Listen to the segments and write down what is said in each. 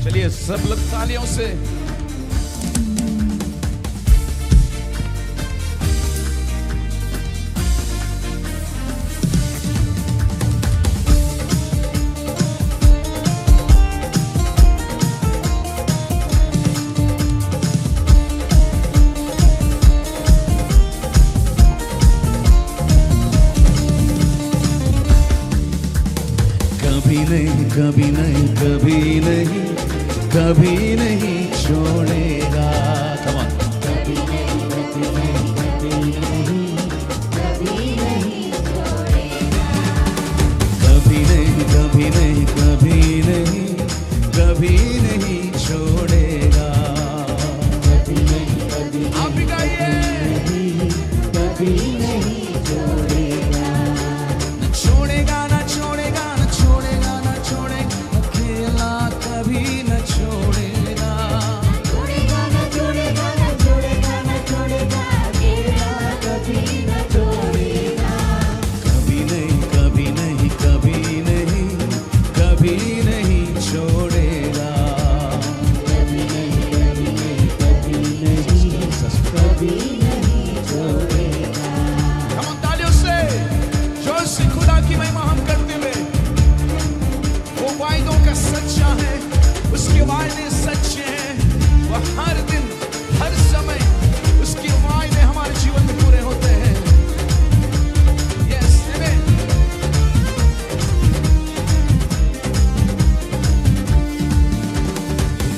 चलिए सब लोग तालियों से कभी नहीं कभी नहीं कभी नहीं कभी नहीं छोड़ेगा। Come on. कभी नहीं कभी नहीं कभी नहीं कभी नहीं छोड़ेगा। कभी नहीं कभी नहीं कभी नहीं कभी नहीं छोड़ेगा। कभी नहीं कभी आप भी गाइए। नहीं कभी नहीं छोड़ेगा। न छोड़ेगा न छोड़ेगा न छोड़ेगा न छोड़ेगा अकेला कभी न छोड़ेगा। छोड़ेगा न छोड़ेगा न छोड़ेगा न छोड़ेगा अकेला कभी न छोड़ेगा। कभी नहीं कभी नहीं कभी नहीं कभी नहीं छोड़ेगा। कभी नहीं कभी नहीं कभी नहीं कभी नहीं छोड़ेगा। Come on, तालियों से जोर से खुदा की महिमा हम करते हुए, वो वायदों का सच्चा है, उसके वायदे सच्चे हैं, वो हर दिन हर समय उसके वायदे हमारे जीवन में पूरे होते हैं। Yes, amen.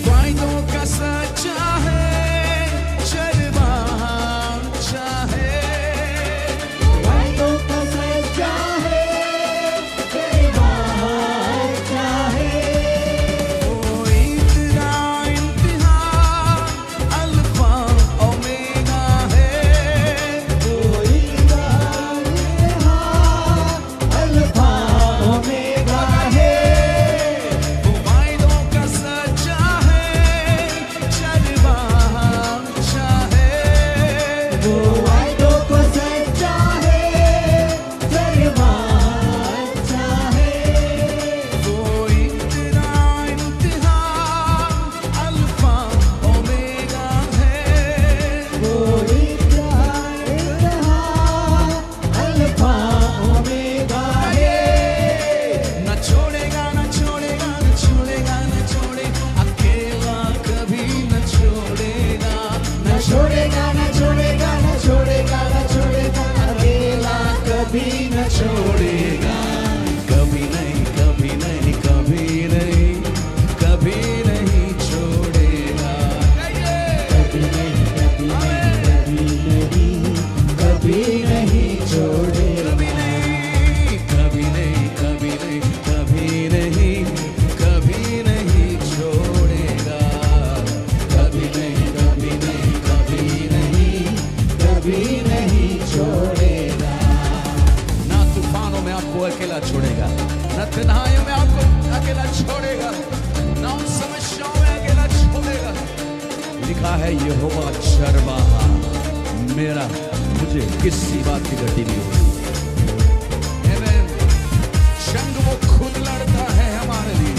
वायदों का सच्चा है, चरवाहा चाहे वायदों का सच्चा है, परिवार चाहे। वो इतना इंतहा अल्फा ओमेगा है। कोई अल्फा ओमेगा है। वो वायदों का सच्चा है, चरवाहा चाहे वो वायदों को सच्चा है, परिवार चाहे। वो इतना इंतहा अल्फा ओमेगा है। कोई अल्फा ओमेगा है। न छोड़ेगा न छोड़ेगा न छोड़ेगा न छोड़े अकेला कभी न छोड़ेगा। न छोड़ेगा न छोड़ेगा न छोड़ेगा न छोड़ेगा अकेला कभी न छोड़ेगा। कभी नहीं कभी नहीं कभी नहीं कभी नहीं छोड़ेगा। कभी नहीं कभी नहीं कभी नहीं छोड़ेगा। कभी नहीं कभी नहीं कभी नहीं कभी नहीं कभी नहीं छोड़ेगा। कभी नहीं कभी नहीं कभी नहीं कभी नहीं छोड़ेगा। ना तूफानों में आपको अकेला छोड़ेगा, ना तन्हाइयों में आपको अकेला छोड़ेगा, ना उन समस्याओं में अकेला छोड़ेगा। लिखा है यहोवा चरवाहा मेरा, मुझे किसी बात की घटी नहीं होगी। Amen. जंग वो खुद लड़ता है हमारे लिए।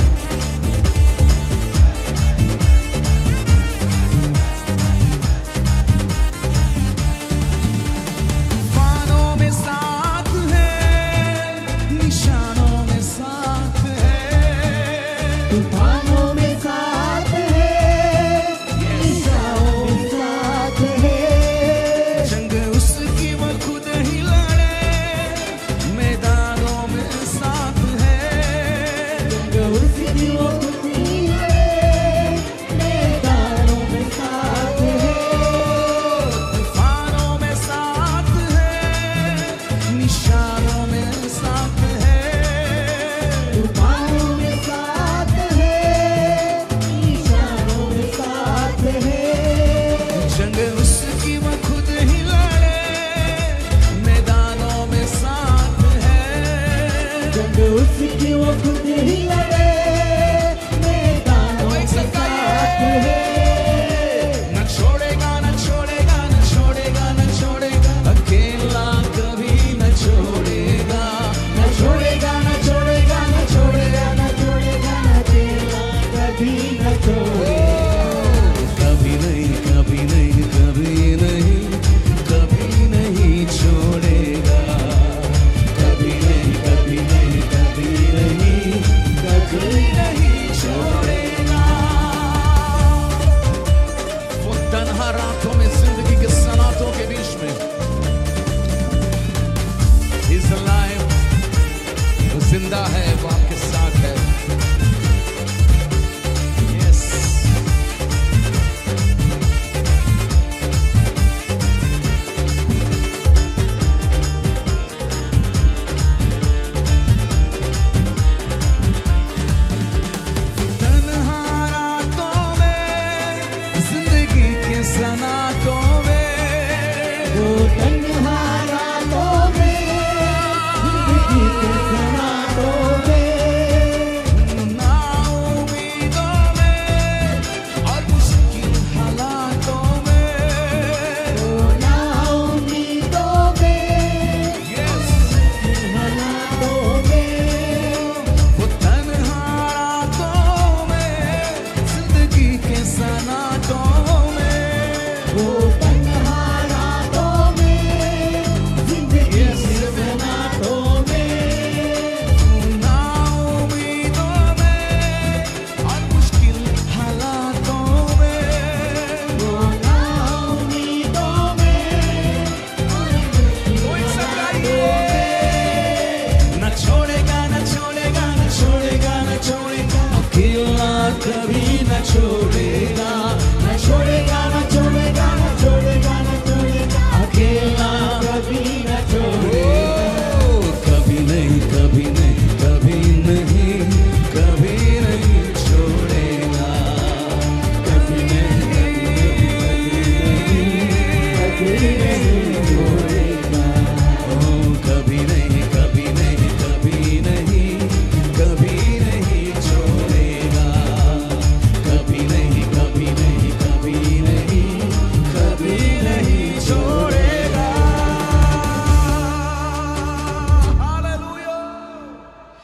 तूफानों में साथ है, निशानों में साथ है। तूफानों में साथ है, निशानों में साथ है। जंग उसकी वो खुद ही लड़े, न छोड़ेगा, कभी नहीं कभी नहीं कभी नहीं कभी नहीं छोड़ेगा, कभी नहीं कभी नहीं कभी नहीं कभी नहीं छोड़ेगा। वो तन्हा रातों में जिंदगी के सनातों के बीच में He's alive, वो जिंदा है, वो आपके साथ है। Yes. तन्हा रातों में जिंदगी के सनातों में वो तन्हा रातों में जिंदगी के सनातों में, ना उम्मीदों में और मुश्किल हालातों में वो ना उम्मीदों में, Yes. हालातों में, वो तन्हा रातों में जिंदगी के सनातों में वो तन्हा रातों में जिंदगी Yes. के सनातों में, ना उम्मीदों में और मुश्किल हालातों में वो ना उम्मीदों में, कोई सगाइए न छोड़ेगा न छोड़ेगा न छोड़ेगा न छोड़ेगा, अकेला कभी न छोड़ेगा, न छोड़ेगा न छोड़ेगा न छोड़ेगा न छोड़ेगा, अकेला कभी न छोड़ेगा, कभी नहीं कभी नहीं कभी नहीं कभी नहीं छोड़ेगा, कभी नहीं कभी नहीं कभी नहीं छोड़ेगा।